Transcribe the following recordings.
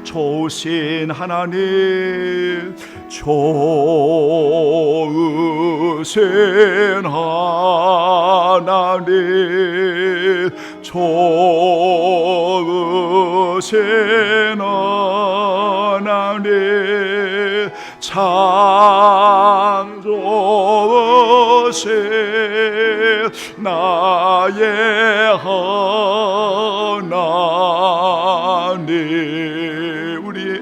좋으신 하나님, 좋으신 하나님, 좋으신 하나님, 참 좋으신 나의 하나님, 우리의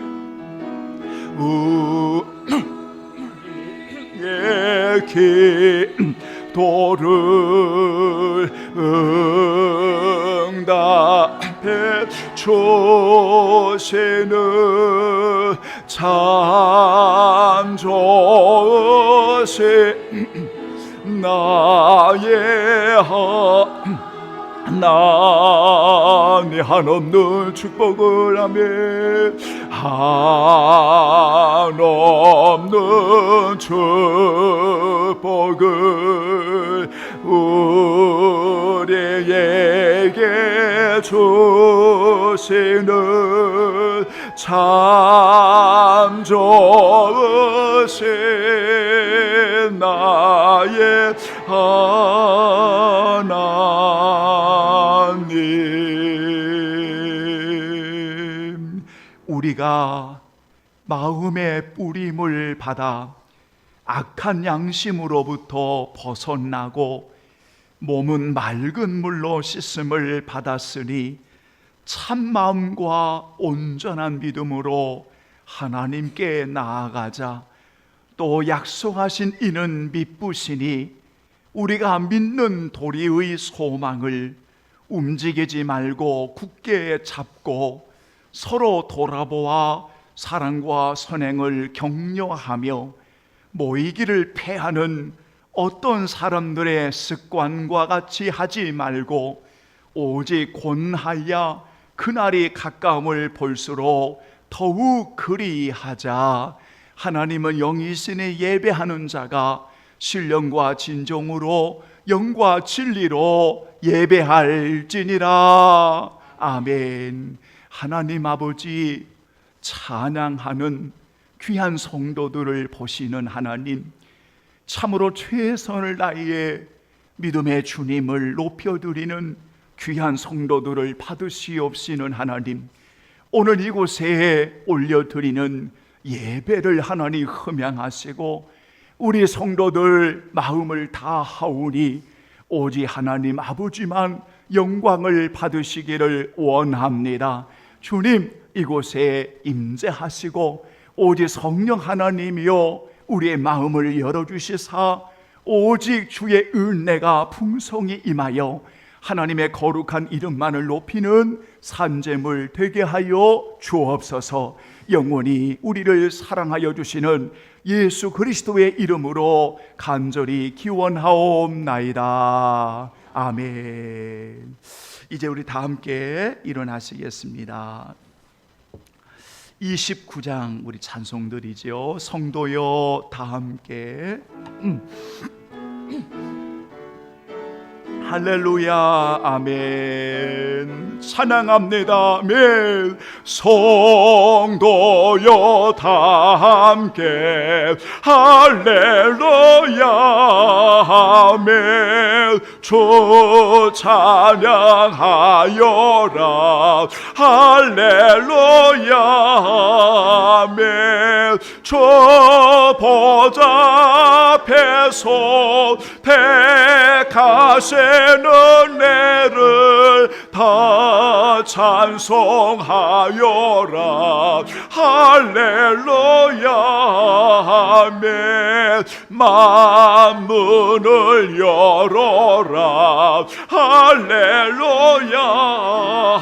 기도를 응답해 주시는 참 좋으신 나의 하나님, 한없는 축복을 하며 한없는 축복을 우리에게 주시는 참 좋으신 나의 하나님. 우리가 마음의 뿌림을 받아 악한 양심으로부터 벗어나고 몸은 맑은 물로 씻음을 받았으니 참마음과 온전한 믿음으로 하나님께 나아가자. 또 약속하신 이는 미쁘시니 우리가 믿는 도리의 소망을 움직이지 말고 굳게 잡고 서로 돌아보아 사랑과 선행을 격려하며 모이기를 패하는 어떤 사람들의 습관과 같이 하지 말고 오직 권하여 그날이 가까움을 볼수록 더욱 그리하자. 하나님은 영이시니 예배하는 자가 신령과 진정으로 영과 진리로 예배할지니라. 아멘. 하나님 아버지, 찬양하는 귀한 성도들을 보시는 하나님, 참으로 최선을 다해 믿음의 주님을 높여드리는 귀한 성도들을 받으시옵시는 하나님, 오늘 이곳에 올려드리는 예배를 하나님 흠양하시고 우리 성도들 마음을 다하오니 오직 하나님 아버지만 영광을 받으시기를 원합니다. 주님, 이곳에 임재하시고 오직 성령 하나님이여 우리의 마음을 열어주시사 오직 주의 은혜가 풍성히 임하여 하나님의 거룩한 이름만을 높이는 산재물 되게 하여 주옵소서. 영원히 우리를 사랑하여 주시는 예수 그리스도의 이름으로 간절히 기원하옵나이다. 아멘. 이제 우리 다 함께 일어나시겠습니다. 29장 우리 찬송들이죠. 성도여 다 함께 할렐루야. 아멘. 찬양합니다. 아멘. 성도여 다 함께 할렐루야. 아멘. 주 찬양하여라. 할렐루야. 아멘. 주 보좌 앞에서 택하신 은혜를 다 찬송하여라. 할렐루야. 아멘. 만문을 열어라. 할렐루야.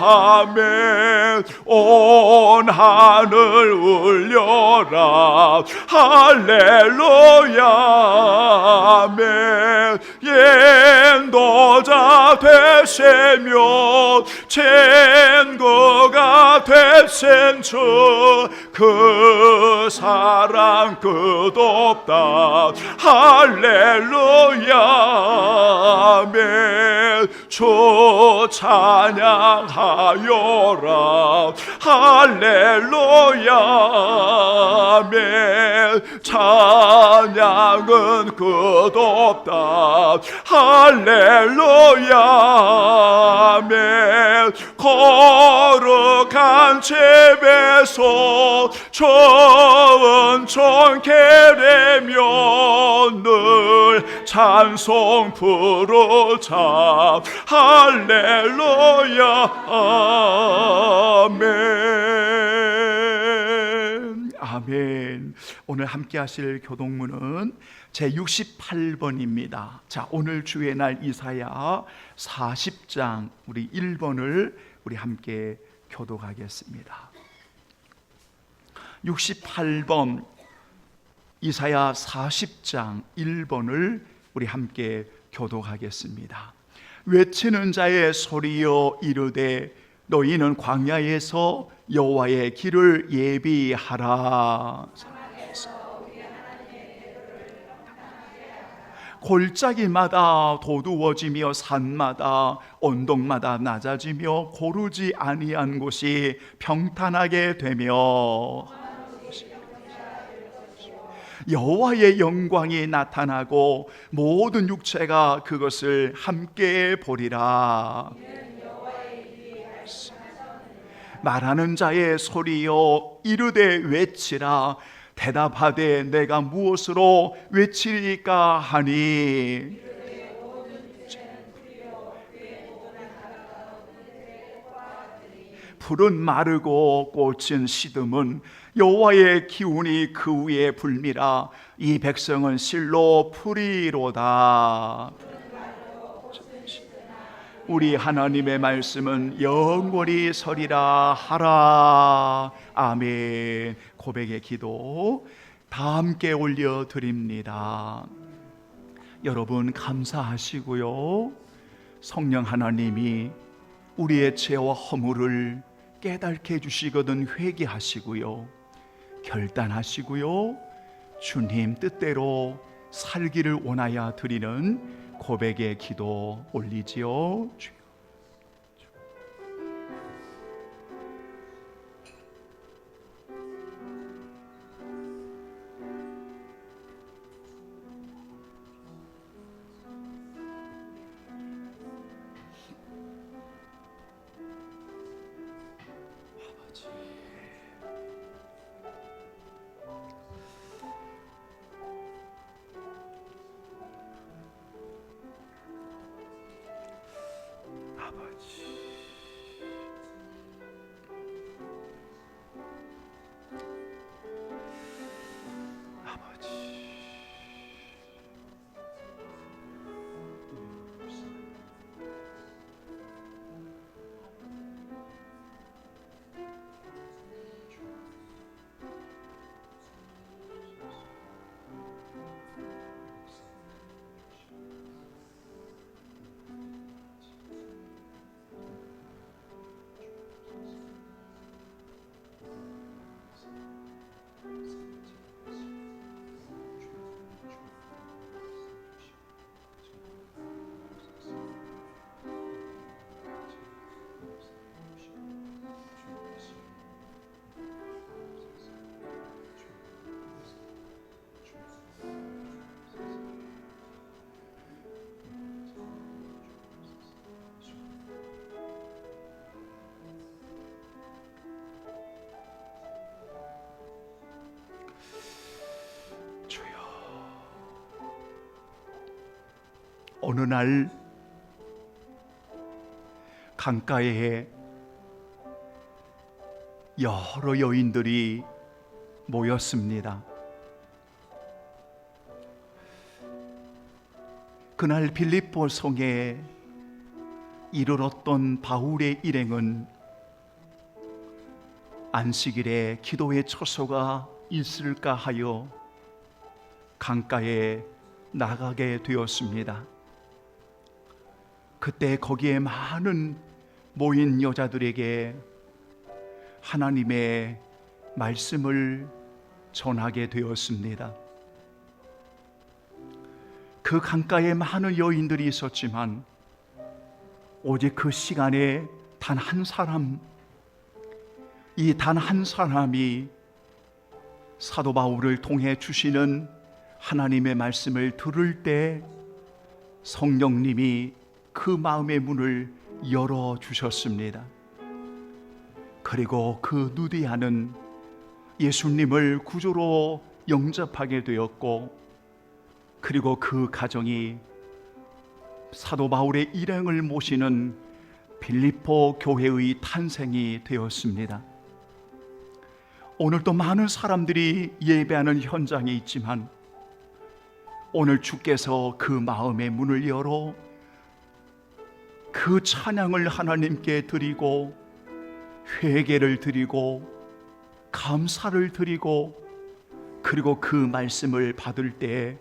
아멘. 온 하늘 울려라. 할렐루야. 아멘. 인도자 되시며 친구가 되신 주 그 사랑 끝없다. 할렐루야. 아멘. 주 찬양하여라. 할렐루야 아멘. 찬양은 끝없다. 할렐루야 아멘. 거룩한 집에서 천천 계례며 늘 찬송 부르자. 할렐루야 아멘. 아멘. 오늘 함께 하실 교동문은 제68번입니다. 자, 오늘 주의 날 이사야 40장 우리 1번을 우리 함께 교독하겠습니다. 68번 이사야 40장 1번을 우리 함께 교독하겠습니다. 외치는 자의 소리여 이르되 너희는 광야에서 여호와의 길을 예비하라. 골짜기마다 도두어지며 산마다 언덕마다 낮아지며 고르지 아니한 곳이 평탄하게 되며 여호와의 영광이 나타나고 모든 육체가 그것을 함께 보리라. 말하는 자의 소리여 이르되 외치라. 대답하되 내가 무엇으로 외치리까 하니 풀은 마르고 꽃은 시듬은 여호와의 기운이 그 위에 불미라. 이 백성은 실로 풀이로다. 우리 하나님의 말씀은 영원히 서리라 하라. 아멘. 고백의 기도 다 함께 올려드립니다. 여러분 감사하시고요. 성령 하나님이 우리의 죄와 허물을 깨닫게 해주시거든 회개하시고요, 결단하시고요, 주님 뜻대로 살기를 원하여 드리는 고백의 기도 올리지요. 주여. 어느 날 강가에 여러 여인들이 모였습니다. 그날 빌립보 성에 이르렀던 바울의 일행은 안식일에 기도의 처소가 있을까 하여 강가에 나가게 되었습니다. 그때 거기에 많은 모인 여자들에게 하나님의 말씀을 전하게 되었습니다. 그 강가에 많은 여인들이 있었지만 오직 그 시간에 단 한 사람, 이 단 한 사람이 사도 바울을 통해 주시는 하나님의 말씀을 들을 때 성령님이 그 마음의 문을 열어주셨습니다. 그리고 그 누디아는 예수님을 구주로 영접하게 되었고, 그리고 그 가정이 사도 바울의 일행을 모시는 빌립보 교회의 탄생이 되었습니다. 오늘도 많은 사람들이 예배하는 현장에 있지만 오늘 주께서 그 마음의 문을 열어 그 찬양을 하나님께 드리고 회개를 드리고 감사를 드리고 그리고 그 말씀을 받을 때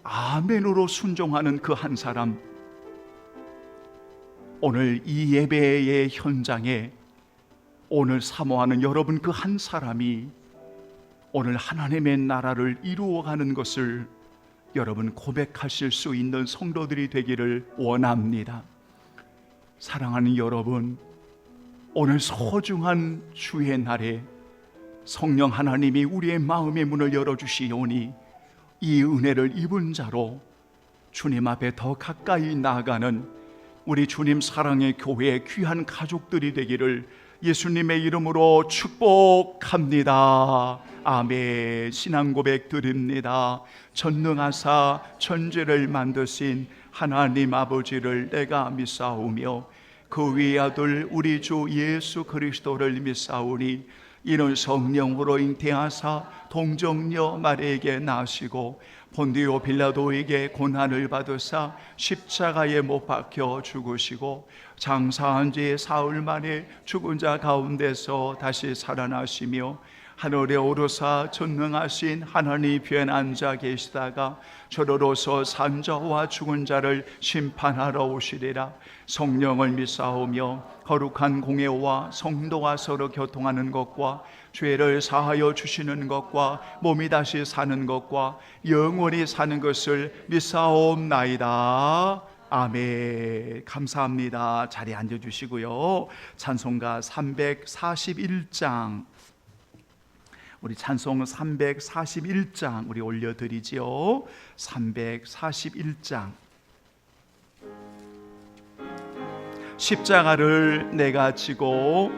아멘으로 순종하는 그 한 사람, 오늘 이 예배의 현장에 오늘 사모하는 여러분 그 한 사람이 오늘 하나님의 나라를 이루어가는 것을 여러분 고백하실 수 있는 성도들이 되기를 원합니다. 사랑하는 여러분, 오늘 소중한 주의 날에 성령 하나님이 우리의 마음의 문을 열어주시오니 이 은혜를 입은 자로 주님 앞에 더 가까이 나아가는 우리 주님 사랑의 교회의 귀한 가족들이 되기를 예수님의 이름으로 축복합니다. 아멘. 신앙 고백 드립니다. 전능하사 천지를 만드신 하나님 아버지를 내가 믿사오며 그 위의 아들 우리 주 예수 그리스도를 믿사오니 이는 성령으로 잉태하사 동정녀 마리아에게 나시고 본디오 빌라도에게 고난을 받으사 십자가에 못 박혀 죽으시고 장사한 지 사흘 만에 죽은 자 가운데서 다시 살아나시며 하늘에 오르사 전능하신 하나님 편에 앉아 계시다가 저러로서 산 자와 죽은 자를 심판하러 오시리라. 성령을 믿사오며 거룩한 공예와 성도와 서로 교통하는 것과 죄를 사하여 주시는 것과 몸이 다시 사는 것과 영원히 사는 것을 믿사옵나이다. 아멘. 감사합니다. 자리에 앉아주시고요. 찬송가 341장, 우리 찬송 341장 우리 올려드리지요. 341장. 십자가를 내가 지고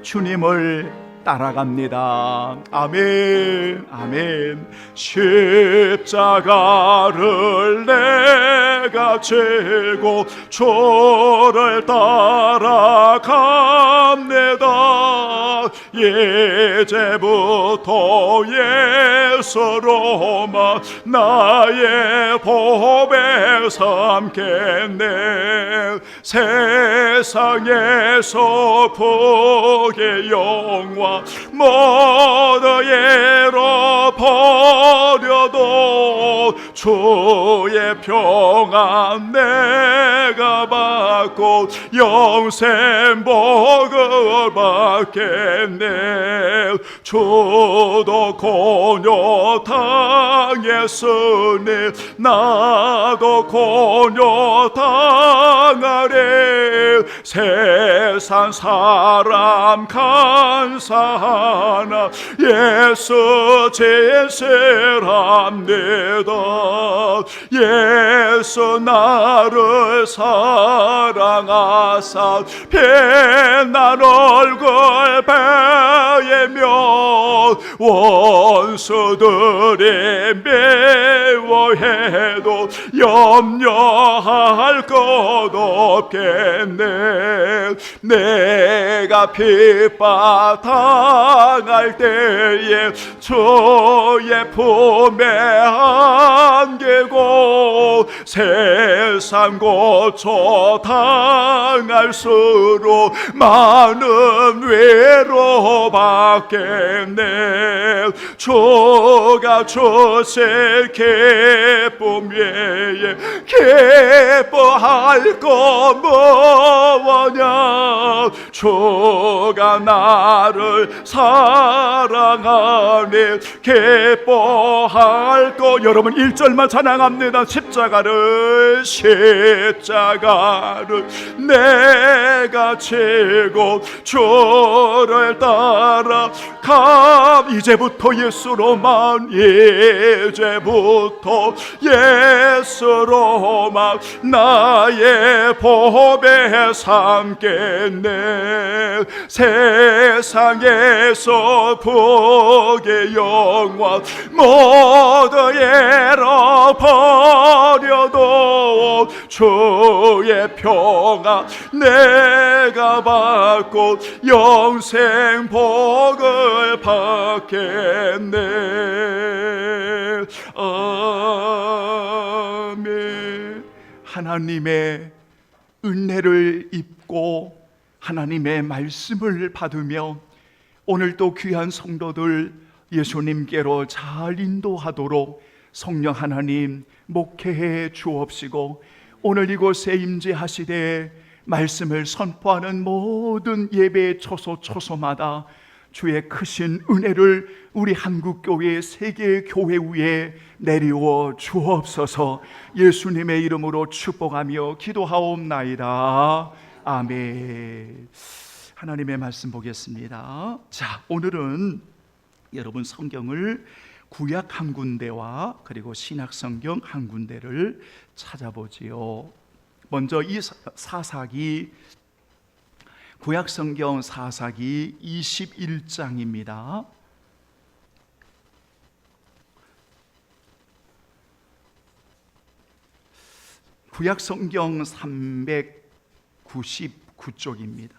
주님을 따라갑니다. 아멘. 아멘. 십자가를 내가 지고 주를 따라갑니다. 이제부터 예수로만 나의 보배 삼겠네. 세상에서 복의 영광 모두 잃어버려도 주의 평안 내가 받고 영생 복을 받겠네. 주도 고뇨 당했으니 나도 고뇨 당하리. 세상 사람 간사하나 예수 진실합니다. 예수 나를 사랑하사 빛난 얼굴 베이며 원수들이 미워해도 염려할 것 없겠네. 내가 핍박 당할 때에 주의 품에 안기고 세상 고초 당할수록 많은 위로 받겠네. 주가 주실 기쁨 위에 기뻐할 것 뭐냐. 주가 나를 사랑하네 기뻐할 것. 여러분 1절만 찬양합니다. 십자가를 내가 지고 주를 따라가. 이제부터 예수로만 나의 법에 삼겠네. 세상에서 복의 영광 모두 잃어버려도 주의 평안 내가 받고 영생 복을 받겠네. 아멘. 하나님의 은혜를 입고 하나님의 말씀을 받으며 오늘도 귀한 성도들 예수님께로 잘 인도하도록 성령 하나님 목회해 주옵시고, 오늘 이곳에 임재하시되 말씀을 선포하는 모든 예배 초소마다 주의 크신 은혜를 우리 한국교회 세계 교회 위에 내리워 주옵소서. 예수님의 이름으로 축복하며 기도하옵나이다. 아멘. 하나님의 말씀 보겠습니다. 자, 오늘은 여러분 성경을 구약 한 군데와 그리고 신약 성경 한 군데를 찾아보지요. 먼저 이 사사기, 구약 성경 사사기 21장입니다. 구약 성경 399쪽입니다.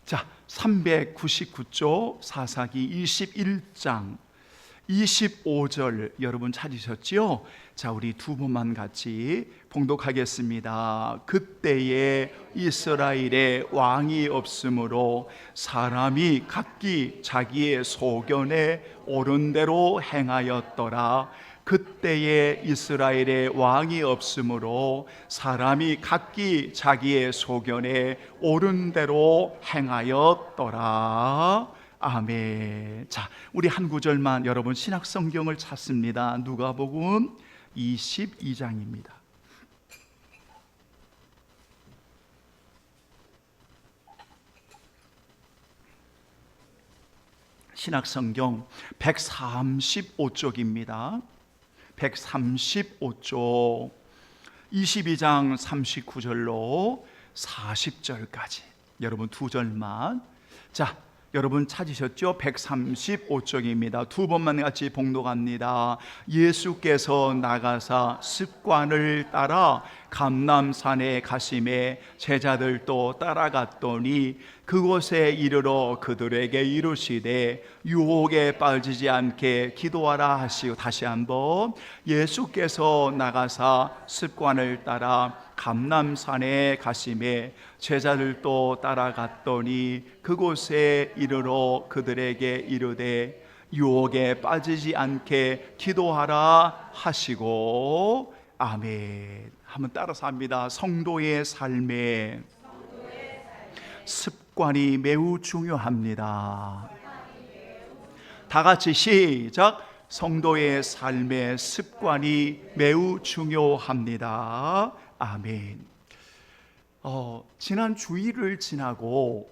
자, 399쪽 사사기 21장 25절 여러분 찾으셨지요? 자, 우리 두 번만 같이 봉독하겠습니다. 그때에 이스라엘에 왕이 없으므로 사람이 각기 자기의 소견에 옳은 대로 행하였더라. 그때에 이스라엘에 왕이 없으므로 사람이 각기 자기의 소견에 옳은 대로 행하였더라. 아멘. 자, 우리 한 구절만 여러분 신약 성경을 찾습니다. 누가복음 22장입니다. 신약 성경 135쪽입니다. 135쪽 22장 39절로 40절까지 여러분 두 절만. 자, 여러분 찾으셨죠? 135쪽입니다. 두 번만 같이 봉독합니다. 예수께서 나가사 습관을 따라 감람산에 가심에 제자들도 따라갔더니 그곳에 이르러 그들에게 이르시되 유혹에 빠지지 않게 기도하라 하시고, 다시 한번, 예수께서 나가사 습관을 따라 감람산에 가심에 제자들도 따라갔더니 그곳에 이르러 그들에게 이르되 유혹에 빠지지 않게 기도하라 하시고. 아멘. 한번 따라서 합니다. 성도의 삶에 습관이 매우 중요합니다. 다 같이 시작. 성도의 삶의 습관이 매우 중요합니다. 아멘. 지난 주일을 지나고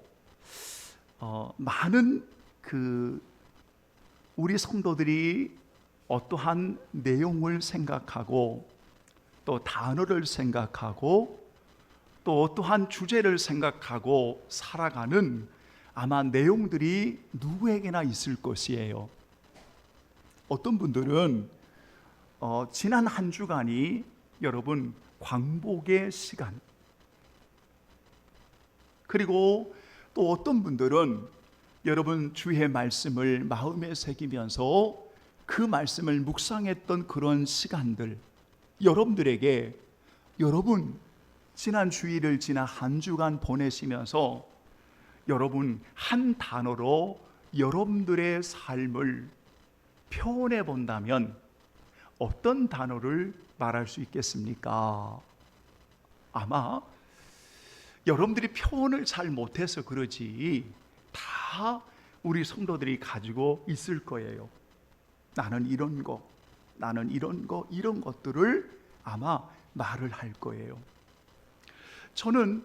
많은 우리 성도들이 어떠한 내용을 생각하고 또 단어를 생각하고 또 어떠한 주제를 생각하고 살아가는 아마 내용들이 누구에게나 있을 것이에요. 어떤 분들은 지난 한 주간이 여러분 광복의 시간, 그리고 또 어떤 분들은 여러분 주의 말씀을 마음에 새기면서 그 말씀을 묵상했던 그런 시간들, 여러분들에게 여러분 지난 주일을 지나 한 주간 보내시면서 여러분 한 단어로 여러분들의 삶을 표현해 본다면 어떤 단어를 말할 수 있겠습니까? 아마 여러분들이 표현을 잘 못해서 그러지 다 우리 성도들이 가지고 있을 거예요. 나는 이런 거, 나는 이런 거, 이런 것들을 아마 말을 할 거예요. 저는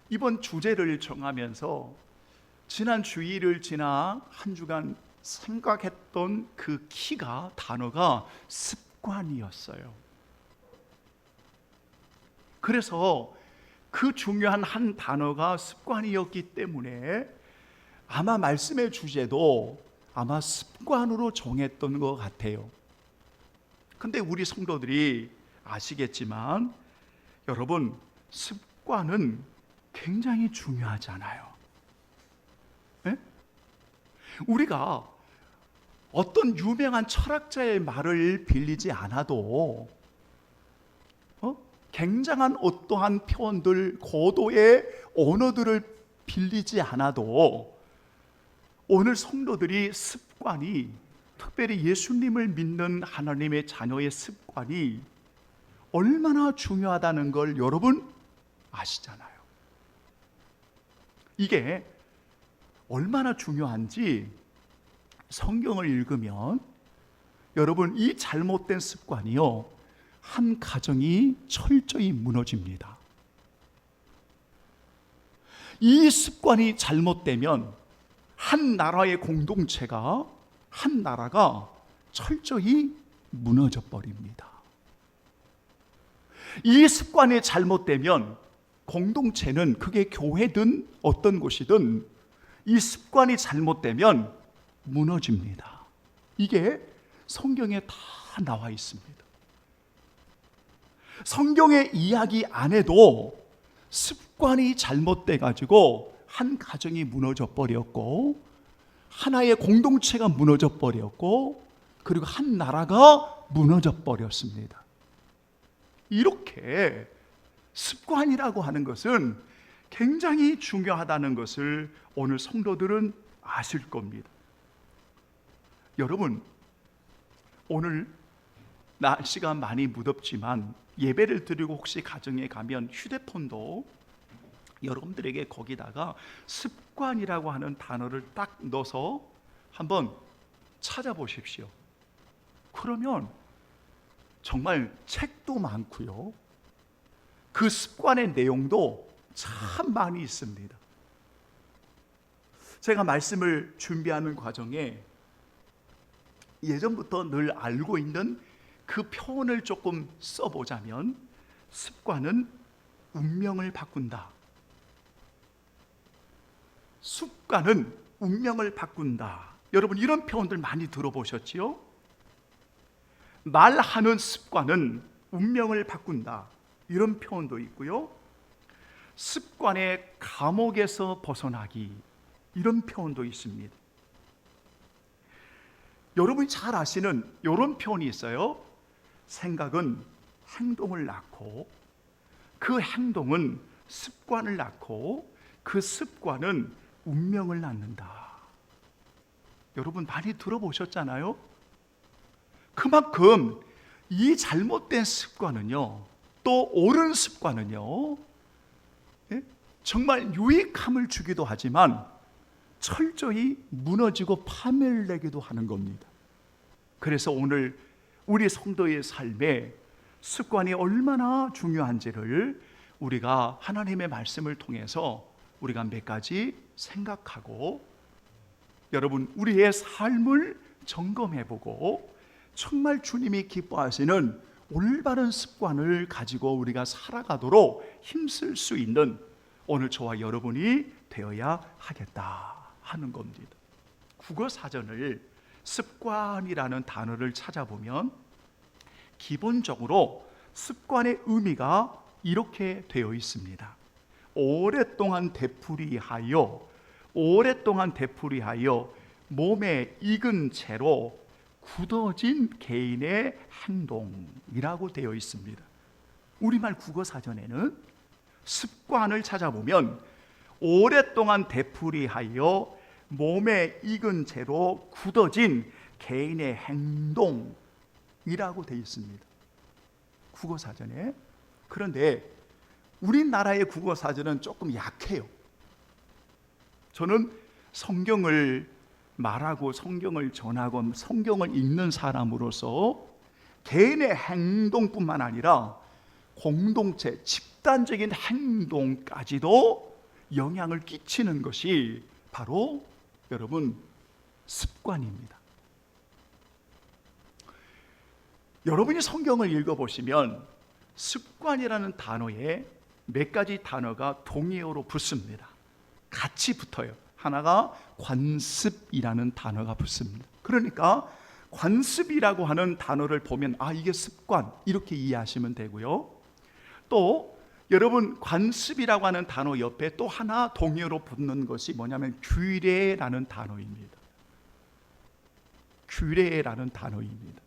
이번 주제를 정하면서 지난 주일을 지나 한 주간 생각했던 그 키가, 단어가 습관이었어요. 그래서 그 중요한 한 단어가 습관이었기 때문에 아마 말씀의 주제도 아마 습관으로 정했던 것 같아요. 근데 우리 성도들이 아시겠지만 여러분, 습관은 굉장히 중요하잖아요. 네? 우리가 어떤 유명한 철학자의 말을 빌리지 않아도 굉장한 어떠한 표현들, 고도의 언어들을 빌리지 않아도 오늘 성도들이 습관이, 특별히 예수님을 믿는 하나님의 자녀의 습관이 얼마나 중요하다는 걸 여러분 아시잖아요. 이게 얼마나 중요한지 성경을 읽으면 여러분, 이 잘못된 습관이요, 한 가정이 철저히 무너집니다. 이 습관이 잘못되면 한 나라의 공동체가, 한 나라가 철저히 무너져 버립니다. 이 습관이 잘못되면 공동체는, 그게 교회든 어떤 곳이든, 이 습관이 잘못되면 무너집니다. 이게 성경에 다 나와 있습니다. 성경의 이야기 안에도 습관이 잘못돼 가지고 한 가정이 무너져 버렸고, 하나의 공동체가 무너져 버렸고, 그리고 한 나라가 무너져 버렸습니다. 이렇게 습관이라고 하는 것은 굉장히 중요하다는 것을 오늘 성도들은 아실 겁니다. 여러분, 오늘 날씨가 많이 무덥지만 예배를 드리고 혹시 가정에 가면 휴대폰도 여러분들에게 거기다가 습관이라고 하는 단어를 딱 넣어서 한번 찾아보십시오. 그러면 정말 책도 많고요, 그 습관의 내용도 참 많이 있습니다. 제가 말씀을 준비하는 과정에 예전부터 늘 알고 있는 그 표현을 조금 써보자면, 습관은 운명을 바꾼다. 습관은 운명을 바꾼다. 여러분, 이런 표현들 많이 들어보셨지요? 말하는 습관은 운명을 바꾼다. 이런 표현도 있고요, 습관의 감옥에서 벗어나기, 이런 표현도 있습니다. 여러분이 잘 아시는 이런 표현이 있어요. 생각은 행동을 낳고, 그 행동은 습관을 낳고, 그 습관은 운명을 낳는다. 여러분 많이 들어보셨잖아요. 그만큼 이 잘못된 습관은요, 또 옳은 습관은요, 정말 유익함을 주기도 하지만 철저히 무너지고 파멸을 내기도 하는 겁니다. 그래서 오늘 우리 성도의 삶에 습관이 얼마나 중요한지를 우리가 하나님의 말씀을 통해서 우리가 몇 가지 생각하고, 여러분 우리의 삶을 점검해보고 정말 주님이 기뻐하시는 올바른 습관을 가지고 우리가 살아가도록 힘쓸 수 있는 오늘 저와 여러분이 되어야 하겠다 하는 겁니다. 국어 사전을 습관이라는 단어를 찾아보면 기본적으로 습관의 의미가 이렇게 되어 있습니다. 오랫동안 되풀이하여, 오랫동안 되풀이하여 몸에 익은 채로 굳어진 개인의 행동이라고 되어 있습니다. 우리말 국어 사전에는 습관을 찾아보면 오랫동안 되풀이하여 몸에 익은 채로 굳어진 개인의 행동이라고 되어 있습니다. 국어 사전에. 그런데 우리나라의 국어 사전은 조금 약해요. 저는 성경을 말하고 성경을 전하고 성경을 읽는 사람으로서 개인의 행동뿐만 아니라 공동체, 집단적인 행동까지도 영향을 끼치는 것이 바로 여러분 습관입니다. 여러분이 성경을 읽어보시면 습관이라는 단어에 몇 가지 단어가 동의어로 붙습니다. 같이 붙어요. 하나가 관습이라는 단어가 붙습니다. 그러니까 관습이라고 하는 단어를 보면 이게 습관 이렇게 이해하시면 되고요. 또 여러분 관습이라고 하는 단어 옆에 또 하나 동의어로 붙는 것이 뭐냐면 규례라는 단어입니다. 규례라는 단어입니다.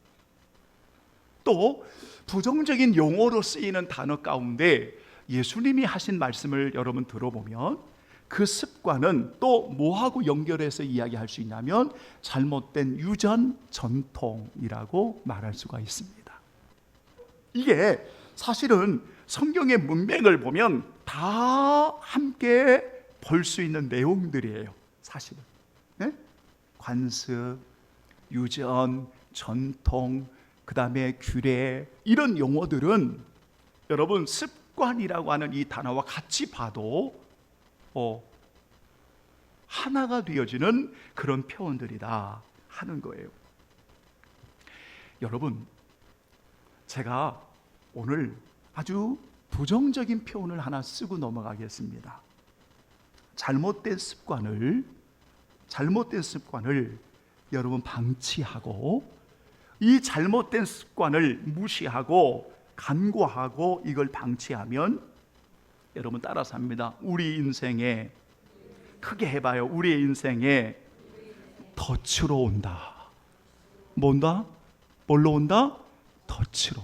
또 부정적인 용어로 쓰이는 단어 가운데 예수님이 하신 말씀을 여러분 들어보면 그 습관은 또 뭐하고 연결해서 이야기할 수 있냐면 잘못된 유전, 전통이라고 말할 수가 있습니다. 이게 사실은 성경의 문맥을 보면 다 함께 볼 수 있는 내용들이에요. 사실은 관습, 유전, 전통, 그 다음에 규례, 이런 용어들은 여러분 습관이라고 하는 이 단어와 같이 봐도 하나가 되어지는 그런 표현들이다 하는 거예요. 여러분, 제가 오늘 아주 부정적인 표현을 하나 쓰고 넘어가겠습니다. 잘못된 습관을 여러분 방치하고, 이 잘못된 습관을 무시하고 간과하고 이걸 방치하면 여러분 따라서 합니다. 우리 인생에, 크게 해봐요. 우리의 인생에 덫으로 온다. 뭔다? 뭘로 온다? 덫으로.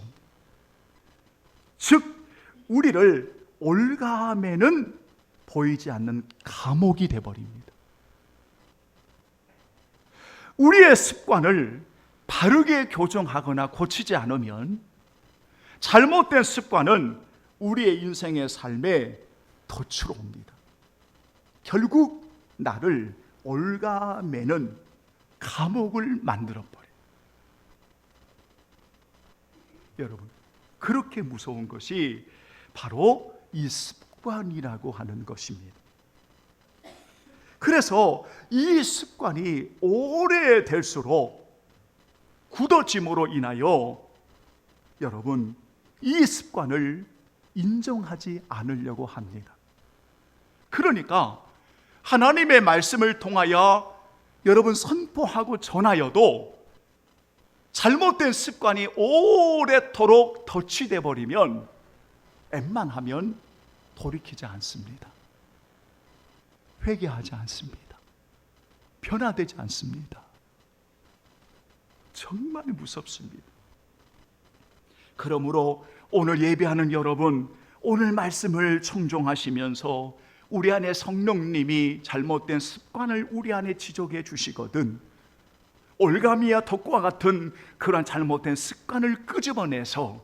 즉 우리를 올가매는 보이지 않는 감옥이 되어버립니다. 우리의 습관을 바르게 교정하거나 고치지 않으면 잘못된 습관은 우리의 인생의 삶에 덫으로 옵니다. 결국 나를 올가매는 감옥을 만들어버려요. 여러분, 그렇게 무서운 것이 바로 이 습관이라고 하는 것입니다. 그래서 이 습관이 오래될수록 굳어짐으로 인하여 여러분 이 습관을 인정하지 않으려고 합니다. 그러니까 하나님의 말씀을 통하여 여러분 선포하고 전하여도 잘못된 습관이 오래도록 덫이 되어버리면 웬만하면 돌이키지 않습니다. 회개하지 않습니다. 변화되지 않습니다. 정말 무섭습니다. 그러므로 오늘 예배하는 여러분, 오늘 말씀을 청종하시면서 우리 안에 성령님이 잘못된 습관을 우리 안에 지적해 주시거든 올가미와 덫과 같은 그러한 잘못된 습관을 끄집어내서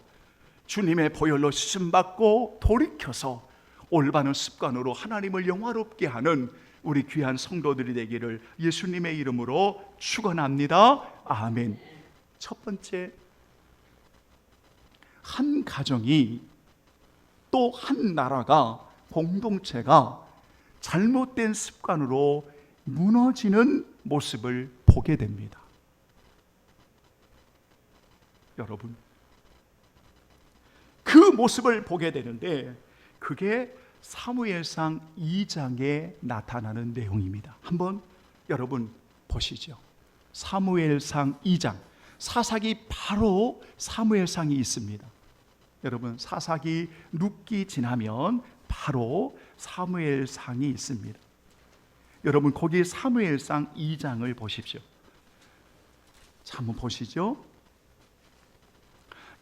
주님의 보혈로 씻음받고 돌이켜서 올바른 습관으로 하나님을 영화롭게 하는 우리 귀한 성도들이 되기를 예수님의 이름으로 축원합니다. 아멘. 첫 번째, 한 가정이 또 한 나라가 공동체가 잘못된 습관으로 무너지는 모습을 보게 됩니다. 여러분, 그 모습을 보게 되는데 그게 사무엘상 2장에 나타나는 내용입니다. 한번 여러분 보시죠. 사무엘상 2장, 사사기 바로 사무엘상이 있습니다. 여러분, 사사기 룻기 지나면 바로 사무엘상이 있습니다. 여러분, 거기 사무엘상 2장을 보십시오. 자, 한번 보시죠.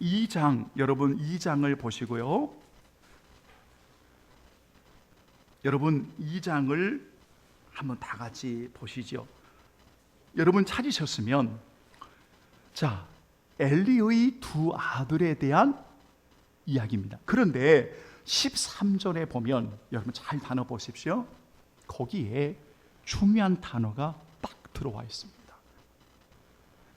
2장, 여러분 2장을 보시고요. 여러분 2장을 한번 다 같이 보시죠. 여러분 찾으셨으면, 자, 엘리의 두 아들에 대한 이야기입니다. 그런데 13절에 보면 여러분 잘 단어 보십시오. 거기에 중요한 단어가 딱 들어와 있습니다.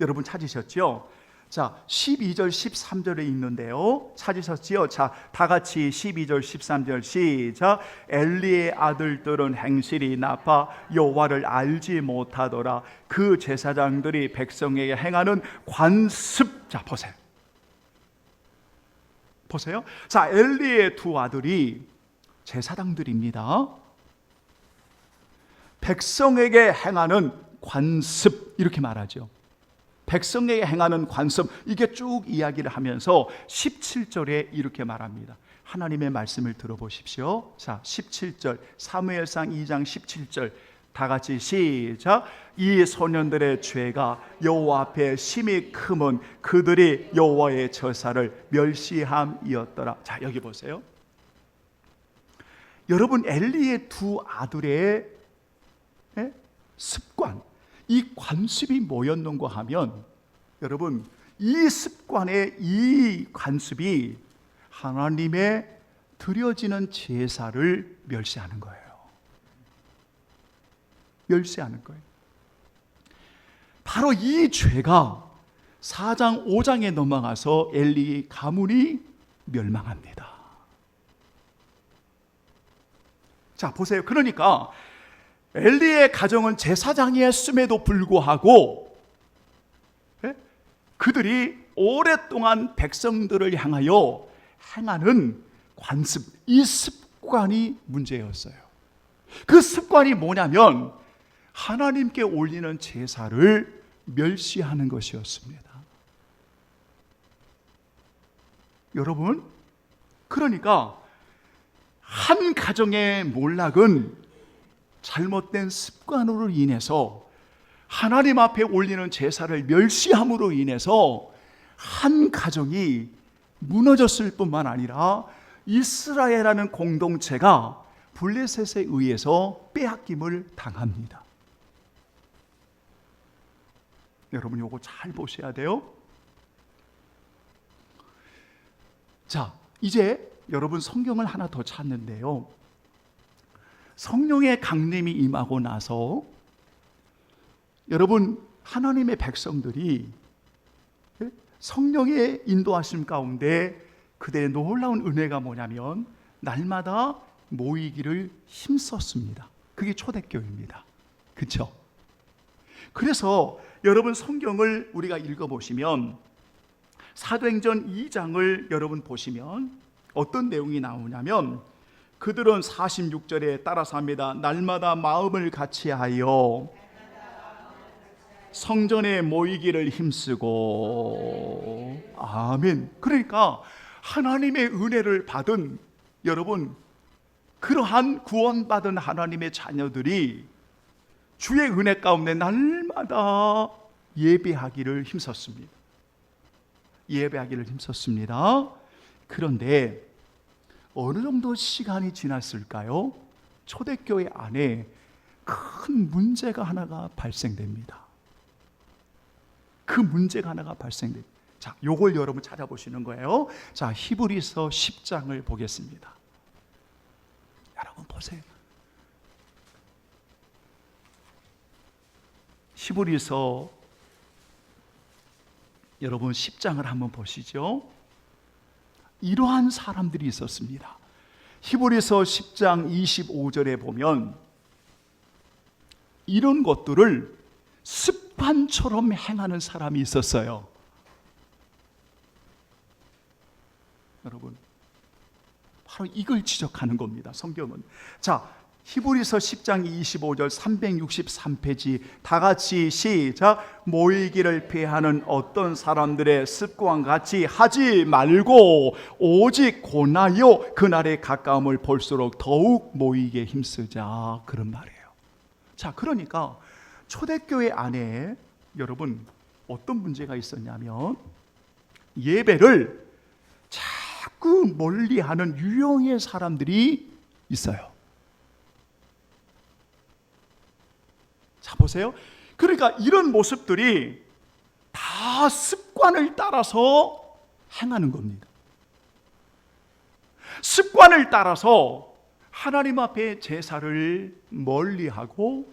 여러분 찾으셨죠? 자, 12절 13절에 있는데요. 찾으셨지요? 자, 다 같이 12절 13절 시작. 엘리의 아들들은 행실이 나빠 여호와를 알지 못하더라. 그 제사장들이 백성에게 행하는 관습. 자, 보세요. 자, 엘리의 두 아들이 제사장들입니다. 백성에게 행하는 관습, 이렇게 말하죠. 백성에게 행하는 관습, 이게 쭉 이야기를 하면서 17절에 이렇게 말합니다. 하나님의 말씀을 들어보십시오. 자, 17절 사무엘상 2장 17절 다 같이 시작. 이 소년들의 죄가 여호와 앞에 심히 크면 그들이 여호와의 제사를 멸시함이었더라. 자, 여기 보세요. 여러분, 엘리의 두 아들의 습관, 이 관습이 뭐였는가 하면, 여러분, 이 습관의 이 관습이 하나님의 드려지는 제사를 멸시하는 거예요. 멸시하는 거예요. 바로 이 죄가 4장 5장에 넘어가서 엘리 가문이 멸망합니다. 자, 보세요. 그러니까 엘리의 가정은 제사장이었음에도 불구하고 그들이 오랫동안 백성들을 향하여 행하는 관습, 이 습관이 문제였어요. 그 습관이 뭐냐면 하나님께 올리는 제사를 멸시하는 것이었습니다. 여러분, 그러니까 한 가정의 몰락은 잘못된 습관으로 인해서 하나님 앞에 올리는 제사를 멸시함으로 인해서 한 가정이 무너졌을 뿐만 아니라 이스라엘이라는 공동체가 블레셋에 의해서 빼앗김을 당합니다. 여러분, 이거 잘 보셔야 돼요. 자, 이제 여러분 성경을 하나 더 찾는데요. 성령의 강림이 임하고 나서 여러분, 하나님의 백성들이 성령의 인도하심 가운데 그들의 놀라운 은혜가 뭐냐면 날마다 모이기를 힘썼습니다. 그게 초대교회입니다. 그렇죠? 그래서 여러분 성경을 우리가 읽어보시면 사도행전 2장을 여러분 보시면 어떤 내용이 나오냐면 그들은 46절에 따라서 합니다. 날마다 마음을 같이하여 성전에 모이기를 힘쓰고. 아멘. 그러니까 하나님의 은혜를 받은 여러분, 그러한 구원받은 하나님의 자녀들이 주의 은혜 가운데 날마다 예배하기를 힘썼습니다. 예배하기를 힘썼습니다. 그런데 어느 정도 시간이 지났을까요? 초대교회 안에 큰 문제가 하나가 발생됩니다. 그 문제가 하나가 발생됩니다. 자, 요걸 여러분 찾아보시는 거예요. 자, 히브리서 10장을 보겠습니다. 여러분 보세요. 히브리서 여러분 10장을 한번 보시죠. 이러한 사람들이 있었습니다. 히브리서 10장 25절에 보면 이런 것들을 습관처럼 행하는 사람이 있었어요. 여러분, 바로 이걸 지적하는 겁니다. 성경은. 자, 히브리서 10장 25절 363페이지 다 같이 시작. 모이기를 피하는 어떤 사람들의 습관과 같이 하지 말고 오직 고나여 그날의 가까움을 볼수록 더욱 모이게 힘쓰자, 그런 말이에요. 자, 그러니까 초대교회 안에 여러분 어떤 문제가 있었냐면 예배를 자꾸 멀리하는 유형의 사람들이 있어요. 자, 보세요. 그러니까 이런 모습들이 다 습관을 따라서 행하는 겁니다. 습관을 따라서 하나님 앞에 제사를 멀리하고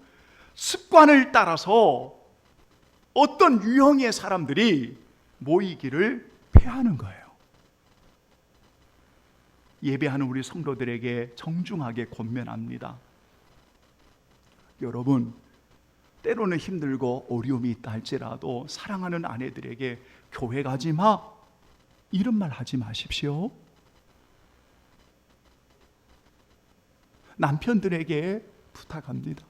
습관을 따라서 어떤 유형의 사람들이 모이기를 패하는 거예요. 예배하는 우리 성도들에게 정중하게 권면합니다. 여러분, 때로는 힘들고 어려움이 있다 할지라도 사랑하는 아내들에게 교회 가지 마, 이런 말 하지 마십시오. 남편들에게 부탁합니다.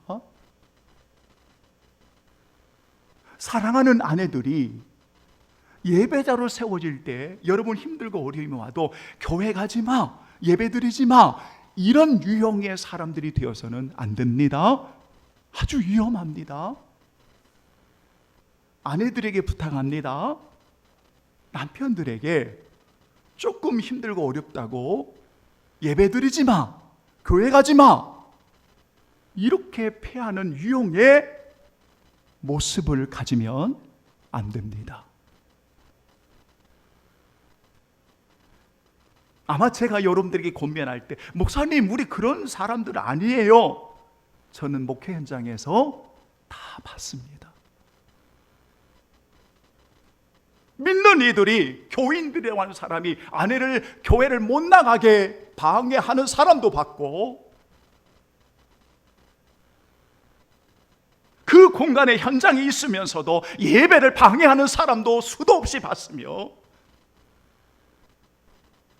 사랑하는 아내들이 예배자로 세워질 때 여러분 힘들고 어려움이 와도 교회 가지 마, 예배 드리지 마, 이런 유형의 사람들이 되어서는 안 됩니다. 아주 위험합니다. 아내들에게 부탁합니다. 남편들에게 조금 힘들고 어렵다고 예배 드리지 마, 교회 가지 마, 이렇게 패하는 유형의 모습을 가지면 안 됩니다. 아마 제가 여러분들에게 권면할 때, 목사님, 우리 그런 사람들 아니에요. 저는 목회 현장에서 다 봤습니다. 믿는 이들이, 교인들이라고 하는 사람이 아내를 교회를 못 나가게 방해하는 사람도 봤고, 그 공간에 현장에 있으면서도 예배를 방해하는 사람도 수도 없이 봤으며,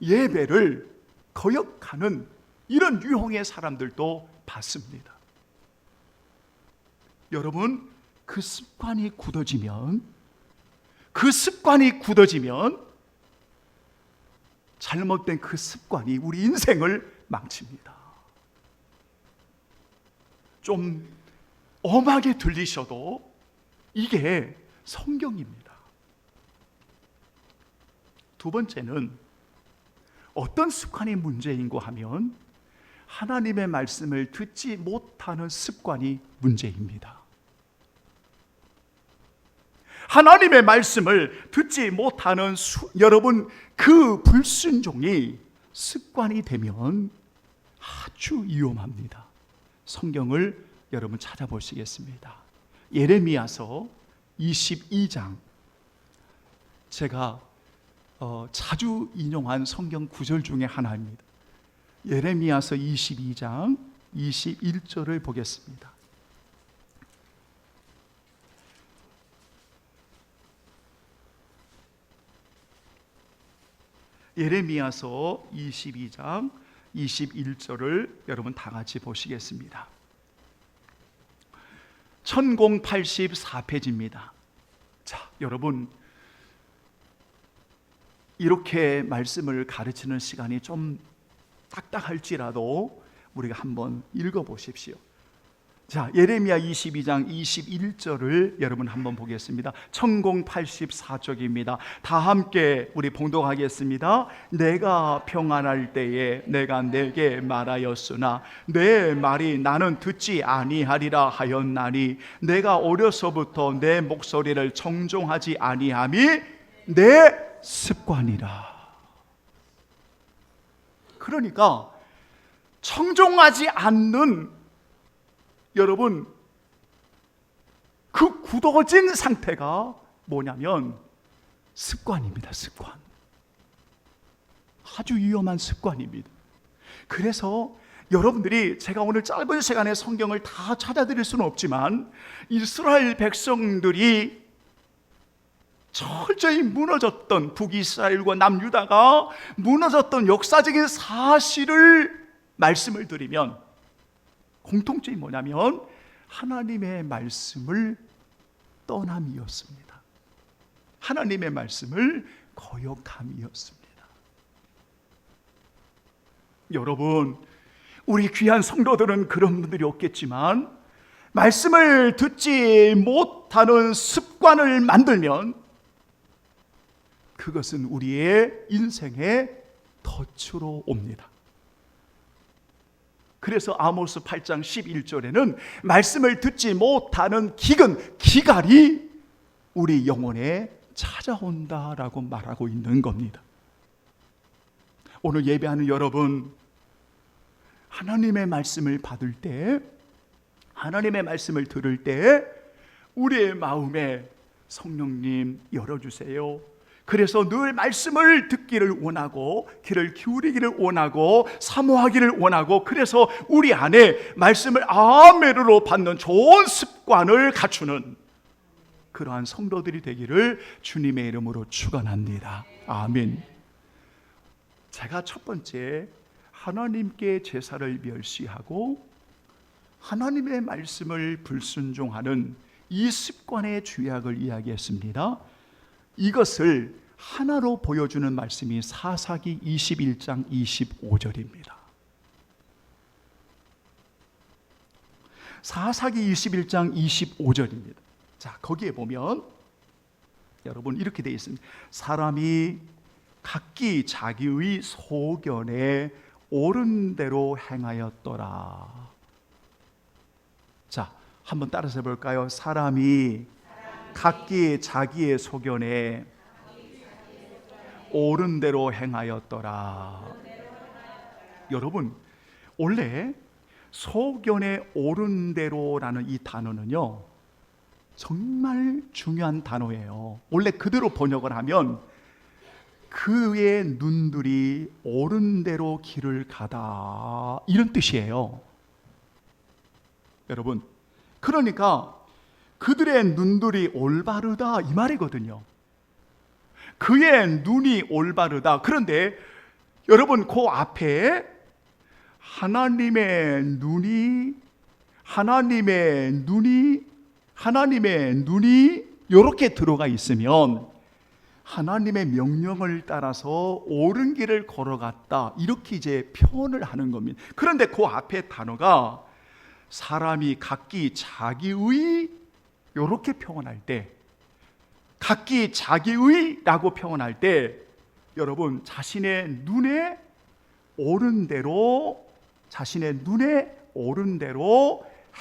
예배를 거역하는 이런 유형의 사람들도 봤습니다. 여러분, 그 습관이 굳어지면 잘못된 그 습관이 우리 인생을 망칩니다. 좀 엄하게 들리셔도 이게 성경입니다. 두 번째는 어떤 습관이 문제인고 하면 하나님의 말씀을 듣지 못하는 습관이 문제입니다. 하나님의 말씀을 듣지 못하는 여러분, 그 불순종이 습관이 되면 아주 위험합니다. 성경을 여러분 찾아보시겠습니다. 예레미야서 22장, 제가 자주 인용한 성경 구절 중에 하나입니다. 예레미야서 22장 21절을 보겠습니다. 예레미야서 22장 21절을 여러분 다 같이 보시겠습니다. 1084페이지입니다. 자, 여러분, 이렇게 말씀을 가르치는 시간이 좀 딱딱할지라도 우리가 한번 읽어보십시오. 자, 예레미야 22장 21절을 여러분 한번 보겠습니다. 1084쪽입니다. 다 함께 우리 봉독하겠습니다. 내가 평안할 때에 내가 내게 말하였으나 내 말이 나는 듣지 아니하리라 하였나니 내가 어려서부터 내 목소리를 청종하지 아니함이 내 습관이라. 그러니까 청종하지 않는, 여러분, 그 굳어진 상태가 뭐냐면 습관입니다. 습관. 아주 위험한 습관입니다. 그래서 여러분들이, 제가 오늘 짧은 시간에 성경을 다 찾아드릴 수는 없지만, 이스라엘 백성들이 철저히 무너졌던, 북이스라엘과 남유다가 무너졌던 역사적인 사실을 말씀을 드리면 공통점이 뭐냐면 하나님의 말씀을 떠남이었습니다. 하나님의 말씀을 거역함이었습니다. 여러분, 우리 귀한 성도들은 그런 분들이 없겠지만 말씀을 듣지 못하는 습관을 만들면 그것은 우리의 인생의 덫으로 옵니다. 그래서 아모스 8장 11절에는 말씀을 듣지 못하는 기갈이 우리 영혼에 찾아온다라고 말하고 있는 겁니다. 오늘 예배하는 여러분, 하나님의 말씀을 받을 때, 하나님의 말씀을 들을 때 우리의 마음에 성령님 열어주세요. 그래서 늘 말씀을 듣기를 원하고 귀를 기울이기를 원하고 사모하기를 원하고, 그래서 우리 안에 말씀을 아멘으로 받는 좋은 습관을 갖추는 그러한 성도들이 되기를 주님의 이름으로 축원합니다. 아멘. 제가 첫 번째, 하나님께 제사를 멸시하고 하나님의 말씀을 불순종하는 이 습관의 죄악을 이야기했습니다. 이것을 하나로 보여주는 말씀이 사사기 21장 25절입니다. 사사기 21장 25절입니다. 자, 거기에 보면 여러분 이렇게 되어 있습니다. 사람이 각기 자기의 소견에 옳은 대로 행하였더라. 자, 한번 따라서 해볼까요? 사람이 각기 자기의 소견에 옳은 대로 행하였더라. 여러분, 원래 소견에 옳은 대로라는 이 단어는요, 정말 중요한 단어예요. 원래 그대로 번역을 하면 그의 눈들이 옳은 대로 길을 가다, 이런 뜻이에요. 여러분, 그러니까 그들의 눈들이 올바르다, 이 말이거든요. 그의 눈이 올바르다. 그런데 여러분, 그 앞에 하나님의 눈이 이렇게 들어가 있으면 하나님의 명령을 따라서 옳은 길을 걸어갔다, 이렇게 이제 표현을 하는 겁니다. 그런데 그 앞에 단어가 사람이 각기 자기의, 이렇게 표현할 때, 각기 자기의라고 표현할 때, 여러분, 자신의 눈에 옳은 대로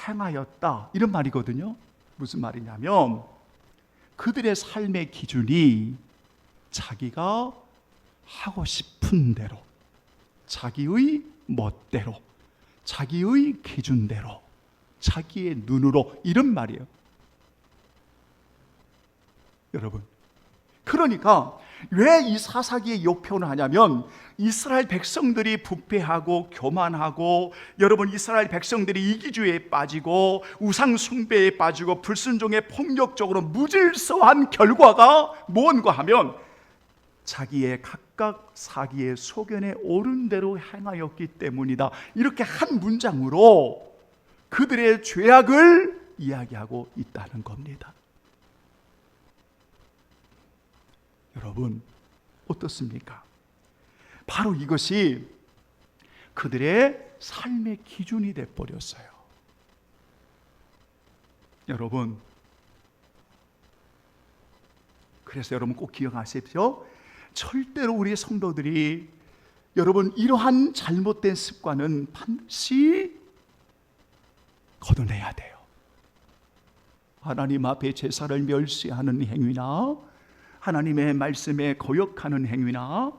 행하였다, 이런 말이거든요. 무슨 말이냐면 그들의 삶의 기준이 자기가 하고 싶은 대로, 자기의 멋대로, 자기의 기준대로, 자기의 눈으로, 이런 말이에요. 여러분, 그러니까 왜 이 사사기에 요표를 하냐면, 이스라엘 백성들이 부패하고 교만하고, 여러분, 이스라엘 백성들이 이기주의에 빠지고 우상 숭배에 빠지고 불순종에 폭력적으로 무질서한 결과가 뭔가 하면 자기의 각각 자기의 소견에 옳은 대로 행하였기 때문이다, 이렇게 한 문장으로 그들의 죄악을 이야기하고 있다는 겁니다. 여러분, 어떻습니까? 바로 이것이 그들의 삶의 기준이 되어버렸어요. 여러분, 그래서 여러분 꼭 기억하십시오. 절대로 우리 성도들이, 여러분, 이러한 잘못된 습관은 반드시 걷어내야 돼요. 하나님 앞에 제사를 멸시하는 행위나 하나님의 말씀에 거역하는 행위나,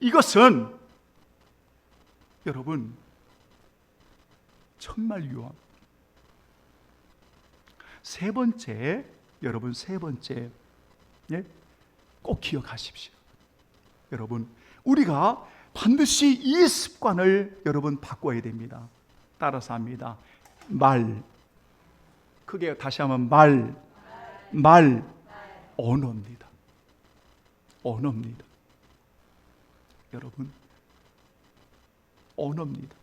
이것은 여러분 정말 위험합니다. 세 번째, 여러분, 꼭 기억하십시오. 여러분, 우리가 반드시 이 습관을 여러분 바꿔야 됩니다. 따라서 합니다. 크게 다시 한번 언어입니다. 여러분, 언어입니다.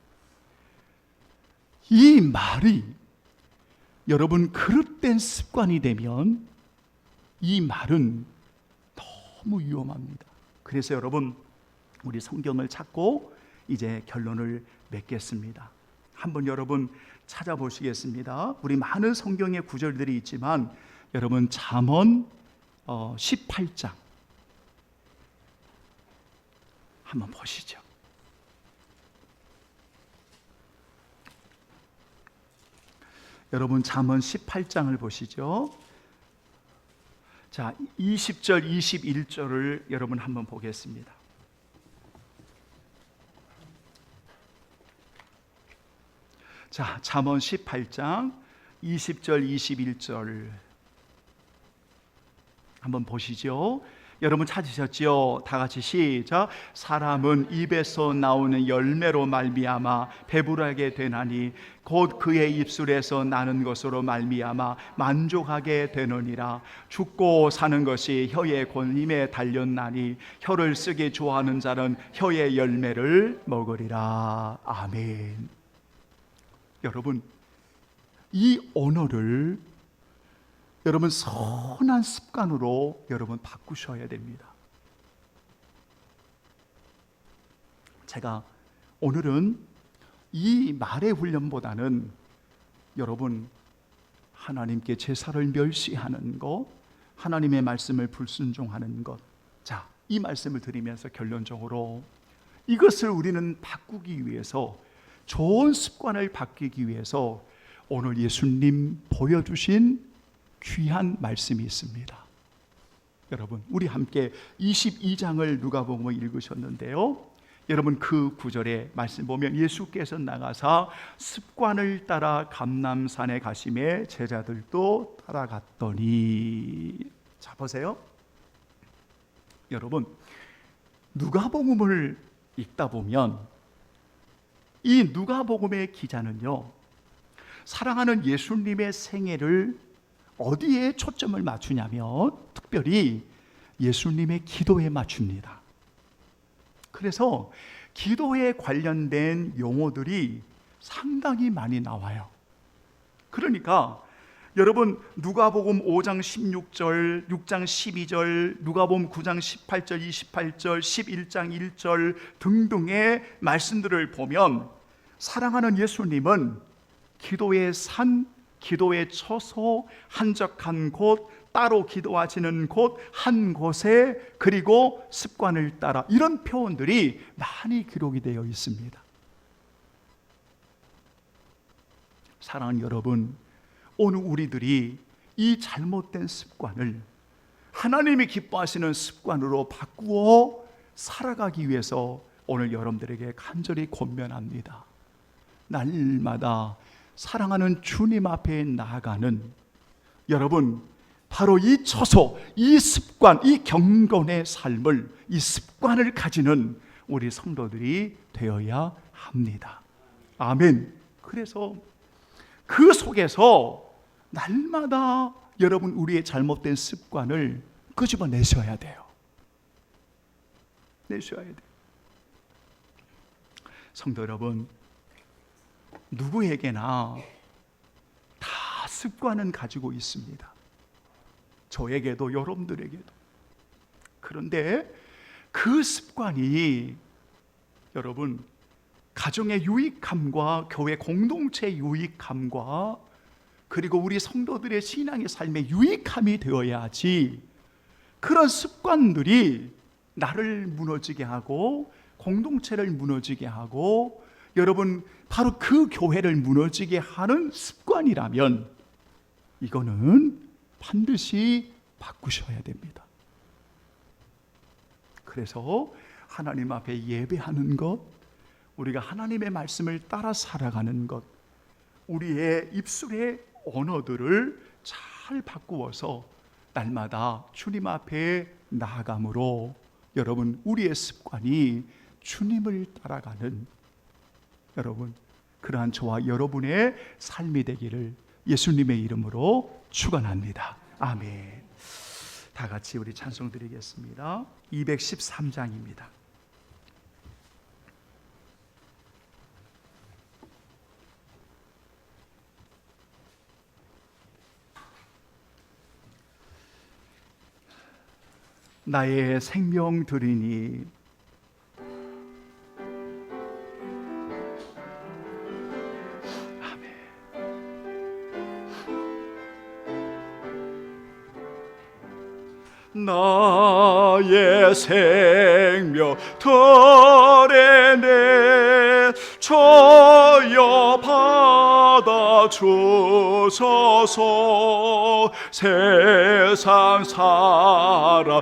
이 말이 여러분 그릇된 습관이 되면 이 말은 너무 위험합니다. 그래서 여러분, 우리 성경을 찾고 이제 결론을 맺겠습니다. 한번 여러분 찾아보시겠습니다. 우리 많은 성경의 구절들이 있지만 여러분, 잠언 18장 한번 보시죠. 여러분, 잠언 18장을 보시죠. 자, 20절 21절을 여러분 한번 보겠습니다. 자, 잠언 18장 20절 21절 한번 보시죠. 여러분 찾으셨죠? 다 같이 시작. 사람은 입에서 나오는 열매로 말미암아 배부르게 되나니 곧 그의 입술에서 나는 것으로 말미암아 만족하게 되느니라. 죽고 사는 것이 혀의 권임에 달렸나니 혀를 쓰기 좋아하는 자는 혀의 열매를 먹으리라. 아멘. 여러분, 이 언어를 여러분 선한 습관으로 여러분 바꾸셔야 됩니다. 제가 오늘은 이 말의 훈련보다는 여러분 하나님께 제사를 멸시하는 것, 하나님의 말씀을 불순종하는 것, 자, 이 말씀을 드리면서 결론적으로 이것을 우리는 바꾸기 위해서, 좋은 습관을 바뀌기 위해서 오늘 예수님 보여주신 귀한 말씀이 있습니다. 여러분, 우리 함께 22장을 누가복음 읽으셨는데요, 여러분 그 구절에 말씀 보면 예수께서 나가사 습관을 따라 감람산에 가심에 제자들도 따라갔더니, 자 보세요. 여러분, 누가복음을 읽다 보면 이 누가복음의 기자는요, 사랑하는 예수님의 생애를 어디에 초점을 맞추냐면 특별히 예수님의 기도에 맞춥니다. 그래서 기도에 관련된 용어들이 상당히 많이 나와요. 그러니까 여러분 누가복음 5장 16절, 6장 12절, 누가복음 9장 18절, 28절, 11장 1절 등등의 말씀들을 보면 사랑하는 예수님은 기도의 산, 기도의 처소, 한적한 곳, 따로 기도하시는 곳, 한 곳에, 그리고 습관을 따라, 이런 표현들이 많이 기록이 되어 있습니다. 사랑하는 여러분, 오늘 우리들이 이 잘못된 습관을 하나님이 기뻐하시는 습관으로 바꾸어 살아가기 위해서 오늘 여러분들에게 간절히 권면합니다. 날마다 사랑하는 주님 앞에 나아가는 여러분, 바로 이 처소, 이 습관, 이 경건의 삶을, 이 습관을 가지는 우리 성도들이 되어야 합니다. 아멘. 그래서 그 속에서 날마다 여러분 우리의 잘못된 습관을 끄집어내셔야 돼요. 내셔야 돼요. 성도 여러분, 누구에게나 다 습관은 가지고 있습니다. 저에게도 여러분들에게도. 그런데 그 습관이 여러분 가정의 유익함과 교회 공동체의 유익함과 그리고 우리 성도들의 신앙의 삶의 유익함이 되어야지, 그런 습관들이 나를 무너지게 하고 공동체를 무너지게 하고 여러분 바로 그 교회를 무너지게 하는 습관이라면 이거는 반드시 바꾸셔야 됩니다. 그래서 하나님 앞에 예배하는 것, 우리가 하나님의 말씀을 따라 살아가는 것, 우리의 입술의 언어들을 잘 바꾸어서 날마다 주님 앞에 나아감으로 여러분 우리의 습관이 주님을 따라가는 여러분 그러한 저와 여러분의 삶이 되기를 예수님의 이름으로 축원합니다. 아멘. 다 같이 우리 찬송 드리겠습니다. 213장입니다. 나의 생명 드리니 나의 생명 드리니 저여 받아 주소서. 세상 살아갈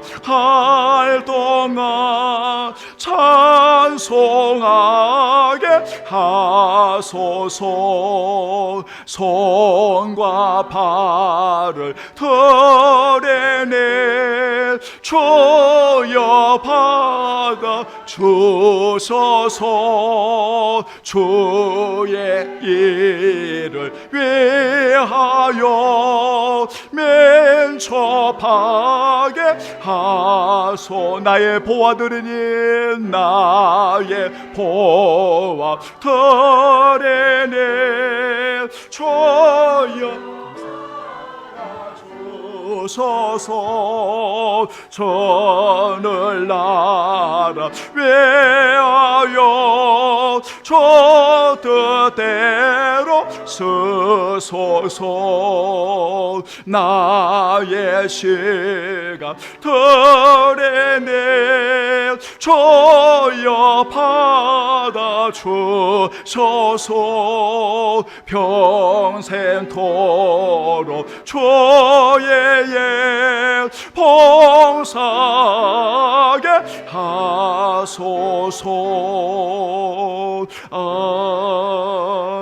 동안 찬송하게 하소서. 손과 발을 드레네 주여 받아 주소서. 주의 일을 위하여 면접하게 하소. 나의 보아들으니 나의 보아들으니 주여 주소서. 전을 나라 위하여 주 뜻대로 쓰소서. 나의 시간 드레네 주여 받아 주소서. 평생토록 주의 봉사하게 하소서.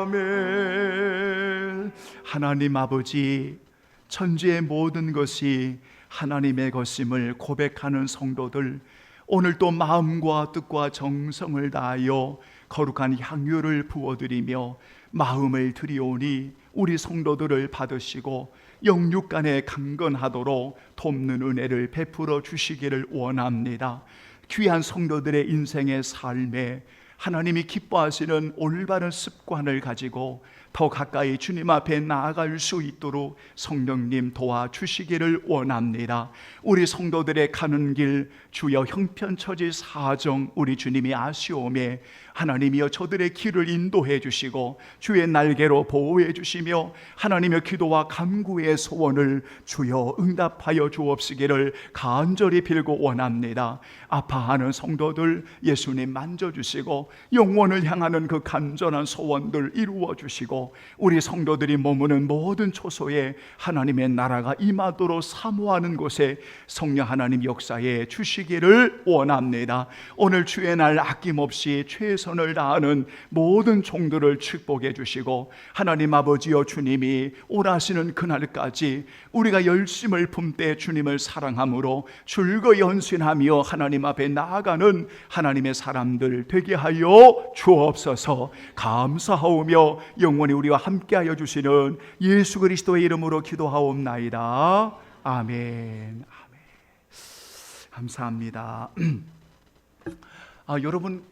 아멘. 하나님 아버지, 천지의 모든 것이 하나님의 것임을 고백하는 성도들, 오늘 또 마음과 뜻과 정성을 다하여 거룩한 향유를 부어드리며 마음을 드리오니 우리 성도들을 받으시고 영육간에 강건하도록 돕는 은혜를 베풀어 주시기를 원합니다. 귀한 성도들의 인생의 삶에 하나님이 기뻐하시는 올바른 습관을 가지고 더 가까이 주님 앞에 나아갈 수 있도록 성령님 도와주시기를 원합니다. 우리 성도들의 가는 길 주여 형편처지 사정 우리 주님이 아시오매 하나님이여 저들의 길을 인도해 주시고 주의 날개로 보호해 주시며 하나님의 기도와 간구의 소원을 주여 응답하여 주옵시기를 간절히 빌고 원합니다. 아파하는 성도들 예수님 만져주시고 영원을 향하는 그 간절한 소원들 이루어 주시고 우리 성도들이 머무는 모든 초소에 하나님의 나라가 임하도록 사모하는 곳에 성령 하나님 역사해 주시기를 원합니다. 오늘 주의 날 아낌없이 최선을 다하는 모든 종들을 축복해 주시고 하나님 아버지여 주님이 오라시는 그날까지 우리가 열심을 품되 주님을 사랑함으로 즐거이 헌신하며 하나님 앞에 나아가는 하나님의 사람들 되게 하여 주옵소서. 감사하오며 영원히 우리와 함께하여 주시는 예수 그리스도의 이름으로 기도하옵나이다. 아멘. 감사합니다. 여러분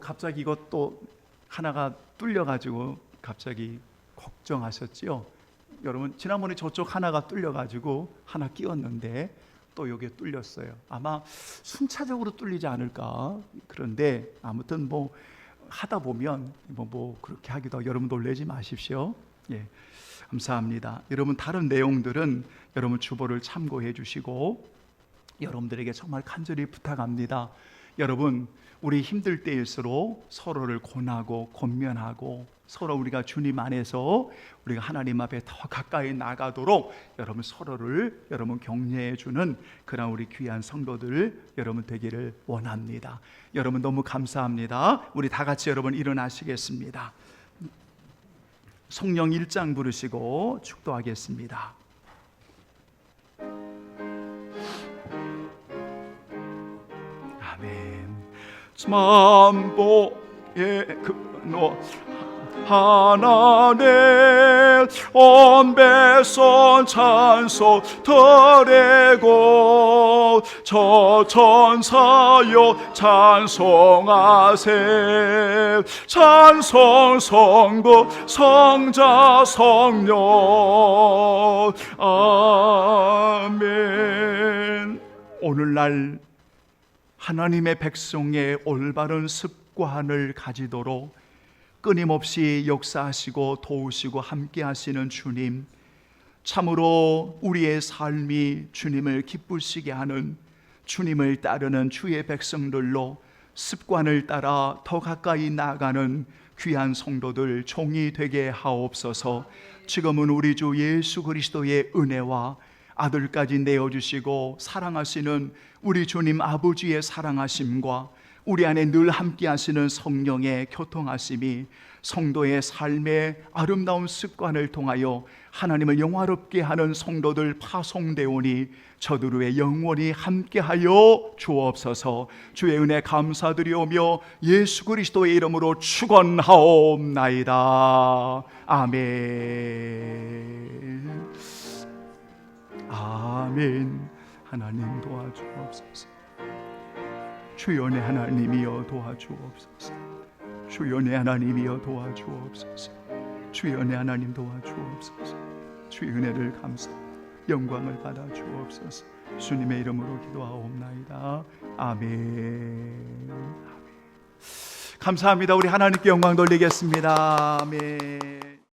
갑자기 이것도 하나가 뚫려가지고 갑자기 걱정하셨지요? 여러분 지난번에 저쪽 하나가 뚫려가지고 하나 끼웠는데 또 여기에 뚫렸어요. 아마 순차적으로 뚫리지 않을까. 그런데 아무튼 뭐 하다 보면 뭐 그렇게 하기도 하고 여러분 놀라지 마십시오. 예, 감사합니다. 여러분 다른 내용들은 여러분 주보를 참고해 주시고 여러분들에게 정말 간절히 부탁합니다. 여러분 우리 힘들 때일수록 서로를 권하고 권면하고 서로 우리가 주님 안에서 우리가 하나님 앞에 더 가까이 나가도록 여러분 서로를 여러분 격려해 주는 그런 우리 귀한 성도들 여러분 되기를 원합니다. 여러분 너무 감사합니다. 우리 다 같이 여러분 일어나시겠습니다. 성령 1장 부르시고 축도하겠습니다. 아멘. 만보의 근원 하나님 온 백성 찬송 드리고 저 천사여 찬송하세 찬송 성부 성자 성령 아멘. 오늘날 하나님의 백성의 올바른 습관을 가지도록 끊임없이 역사하시고 도우시고 함께 하시는 주님, 참으로 우리의 삶이 주님을 기쁘시게 하는 주님을 따르는 주의 백성들로 습관을 따라 더 가까이 나아가는 귀한 성도들 종이 되게 하옵소서. 지금은 우리 주 예수 그리스도의 은혜와 아들까지 내어주시고 사랑하시는 우리 주님 아버지의 사랑하심과 우리 안에 늘 함께 하시는 성령의 교통하심이 성도의 삶의 아름다운 습관을 통하여 하나님을 영화롭게 하는 성도들 파송되오니 저들의 영원히 함께하여 주옵소서. 주의 은혜 감사드리오며 예수 그리스도의 이름으로 축원하옵나이다. 아멘. 아멘. 하나님 도와주옵소서. 주연의 하나님이여 도와주옵소서. 주연의 하나님이여 도와주옵소서. 주연의 하나님 도와주옵소서. 주의 은혜를 감사합니다. 영광을 받아 주옵소서. 주님의 이름으로 기도하옵나이다. 아멘. 감사합니다. 우리 하나님께 영광 돌리겠습니다. 아멘.